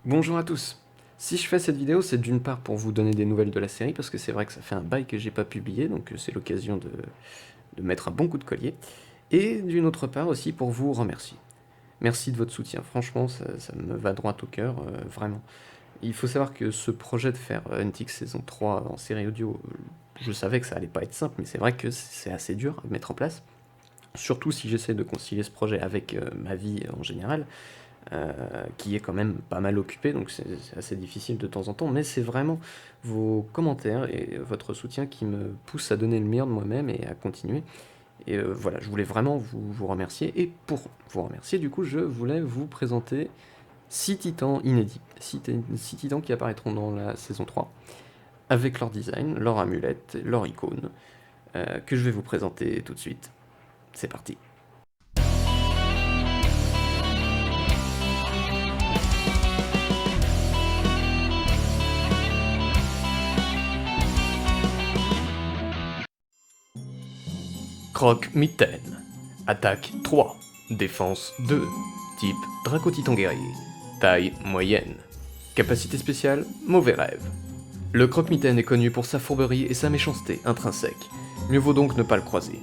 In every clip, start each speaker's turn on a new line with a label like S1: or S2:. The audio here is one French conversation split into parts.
S1: Bonjour à tous. Si je fais cette vidéo, c'est d'une part pour vous donner des nouvelles de la série, parce que c'est vrai que ça fait un bail que j'ai pas publié, donc c'est l'occasion de mettre un bon coup de collier, et d'une autre part aussi pour vous remercier. Merci de votre soutien, franchement, ça me va droit au cœur, vraiment. Il faut savoir que ce projet de faire NTX saison 3 en série audio, je savais que ça allait pas être simple, mais c'est vrai que c'est assez dur à mettre en place, surtout si j'essaie de concilier ce projet avec ma vie en général, qui est quand même pas mal occupé, donc c'est assez difficile de temps en temps, mais c'est vraiment vos commentaires et votre soutien qui me pousse à donner le meilleur de moi-même et à continuer. Et voilà, je voulais vraiment vous remercier, et pour vous remercier, du coup, je voulais vous présenter 6 titans inédits, 6 titans qui apparaîtront dans la saison 3, avec leur design, leur amulette, leur icône, que je vais vous présenter tout de suite. C'est parti. Croque-mitaine. Attaque 3. Défense 2. Type Draco-Titan guerrier. Taille moyenne. Capacité spéciale Mauvais rêve. Le croque-mitaine est connu pour sa fourberie et sa méchanceté intrinsèque. Mieux vaut donc ne pas le croiser.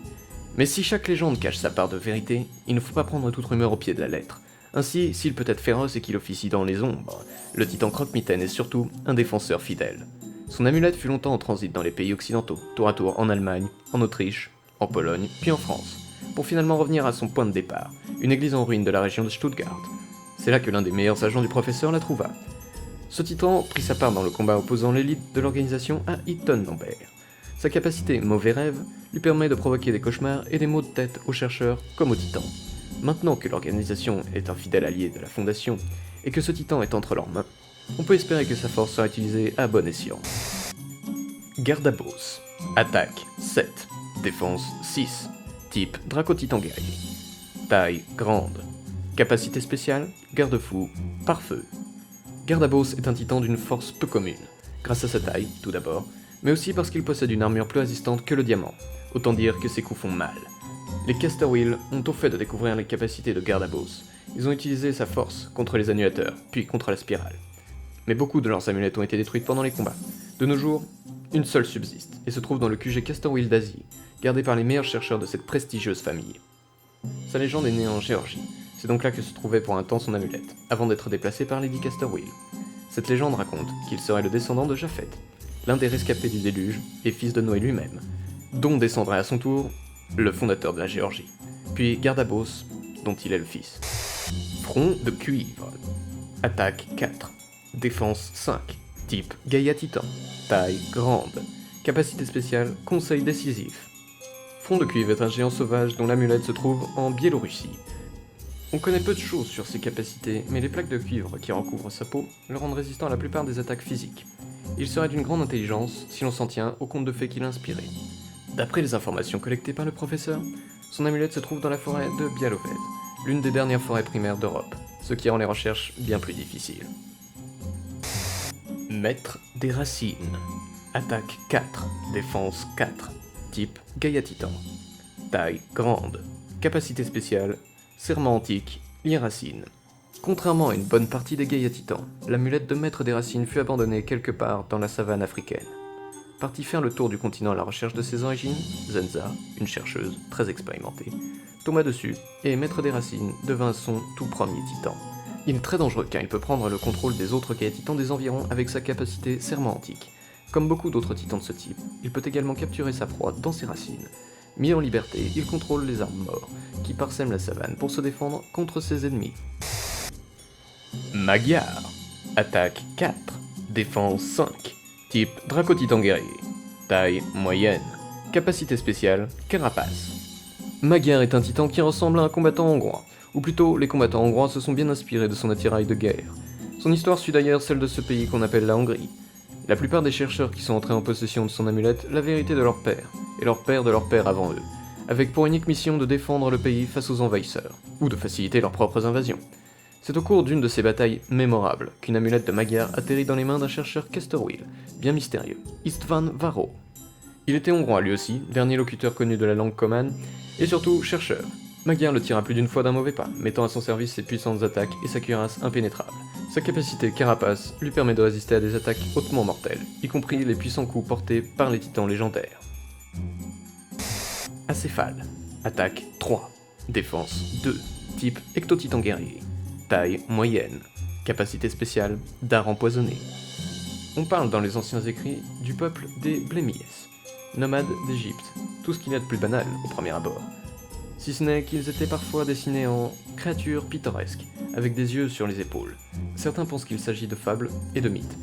S1: Mais si chaque légende cache sa part de vérité, il ne faut pas prendre toute rumeur au pied de la lettre. Ainsi, s'il peut être féroce et qu'il officie dans les ombres, le titan croque-mitaine est surtout un défenseur fidèle. Son amulette fut longtemps en transit dans les pays occidentaux, tour à tour en Allemagne, en Autriche, en Pologne, puis en France, pour finalement revenir à son point de départ, une église en ruine de la région de Stuttgart. C'est là que l'un des meilleurs agents du professeur la trouva. Ce titan prit sa part dans le combat opposant l'élite de l'organisation à Eaton Lambert. Sa capacité mauvais rêve lui permet de provoquer des cauchemars et des maux de tête aux chercheurs comme aux titans. Maintenant que l'organisation est un fidèle allié de la Fondation et que ce titan est entre leurs mains, on peut espérer que sa force sera utilisée à bon escient. Gardabos. Attaque 7. Défense 6. Type Draco-Titan guerrier. Taille grande. Capacité spéciale Garde-fou pare-feu. Gardabos est un titan d'une force peu commune, grâce à sa taille, tout d'abord, mais aussi parce qu'il possède une armure plus résistante que le diamant, autant dire que ses coups font mal. Les Caster Wheel ont au fait de découvrir les capacités de Gardabos. Ils ont utilisé sa force contre les annulateurs, puis contre la spirale. Mais beaucoup de leurs amulettes ont été détruites pendant les combats. De nos jours, une seule subsiste, et se trouve dans le QG Caster Wheel d'Asie, gardé par les meilleurs chercheurs de cette prestigieuse famille. Sa légende est née en Géorgie, c'est donc là que se trouvait pour un temps son amulette, avant d'être déplacée par Lady Caster Wheel. Cette légende raconte qu'il serait le descendant de Japhet, l'un des rescapés du déluge et fils de Noé lui-même, dont descendrait à son tour le fondateur de la Géorgie, puis Gardabos, dont il est le fils. Front de cuivre. Attaque 4. Défense 5. Type Gaïa Titan. Taille grande. Capacité spéciale Conseil décisif. Front de cuivre est un géant sauvage dont l'amulette se trouve en Biélorussie. On connaît peu de choses sur ses capacités, mais les plaques de cuivre qui recouvrent sa peau le rendent résistant à la plupart des attaques physiques. Il serait d'une grande intelligence si l'on s'en tient au conte de fées qu'il a inspiré. D'après les informations collectées par le professeur, son amulette se trouve dans la forêt de Bialoved, l'une des dernières forêts primaires d'Europe, ce qui rend les recherches bien plus difficiles. Maître des racines. Attaque 4, défense 4, type Gaïa Titan. Taille grande. Capacité spéciale Serment antique, les racines. Contrairement à une bonne partie des Gaïa Titans, l'amulette de Maître des Racines fut abandonnée quelque part dans la savane africaine. Parti faire le tour du continent à la recherche de ses origines, Zenza, une chercheuse très expérimentée, tomba dessus et Maître des Racines devint son tout premier titan. Il est très dangereux car il peut prendre le contrôle des autres Gaïa Titans des environs avec sa capacité Serment antique. Comme beaucoup d'autres titans de ce type, il peut également capturer sa proie dans ses racines. Mis en liberté, il contrôle les arbres morts, qui parsèment la savane pour se défendre contre ses ennemis. Magyar. Attaque 4. Défense 5. Type Draco-Titan guerrier. Taille moyenne. Capacité spéciale Carapace. Magyar est un titan qui ressemble à un combattant hongrois, ou plutôt les combattants hongrois se sont bien inspirés de son attirail de guerre. Son histoire suit d'ailleurs celle de ce pays qu'on appelle la Hongrie. La plupart des chercheurs qui sont entrés en possession de son amulette la vérité de leur père, et leur père de leur père avant eux, avec pour unique mission de défendre le pays face aux envahisseurs, ou de faciliter leurs propres invasions. C'est au cours d'une de ces batailles mémorables qu'une amulette de Magyar atterrit dans les mains d'un chercheur Caster Wheel, bien mystérieux, Istvan Varro. Il était hongrois lui aussi, dernier locuteur connu de la langue comane, et surtout chercheur. Magyar le tira plus d'une fois d'un mauvais pas, mettant à son service ses puissantes attaques et sa cuirasse impénétrable. Sa capacité carapace lui permet de résister à des attaques hautement mortelles, y compris les puissants coups portés par les titans légendaires. Acéphale. Attaque 3. Défense 2. Type ectotitan guerrier. Taille moyenne. Capacité spéciale dard empoisonné. On parle dans les anciens écrits du peuple des Blémies, nomades d'Égypte, tout ce qu'il y a de plus banal au premier abord. Si ce n'est qu'ils étaient parfois dessinés en créatures pittoresques, avec des yeux sur les épaules. Certains pensent qu'il s'agit de fables et de mythes,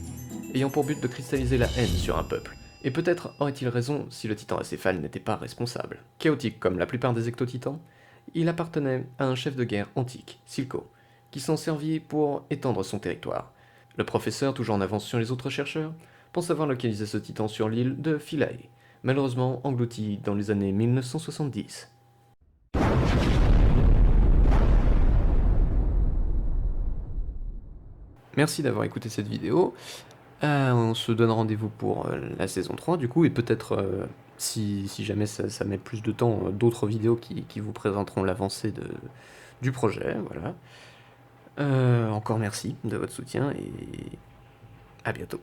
S1: ayant pour but de cristalliser la haine sur un peuple. Et peut-être aurait-il raison si le titan acéphale n'était pas responsable. Chaotique comme la plupart des ectotitans, il appartenait à un chef de guerre antique, Silco, qui s'en servit pour étendre son territoire. Le professeur, toujours en avance sur les autres chercheurs, pense avoir localisé ce titan sur l'île de Philae, malheureusement englouti dans les années 1970. Merci d'avoir écouté cette vidéo. On se donne rendez-vous pour la saison 3 du coup, et peut-être si jamais ça met plus de temps, d'autres vidéos qui vous présenteront l'avancée du projet, voilà. Encore merci de votre soutien et à bientôt.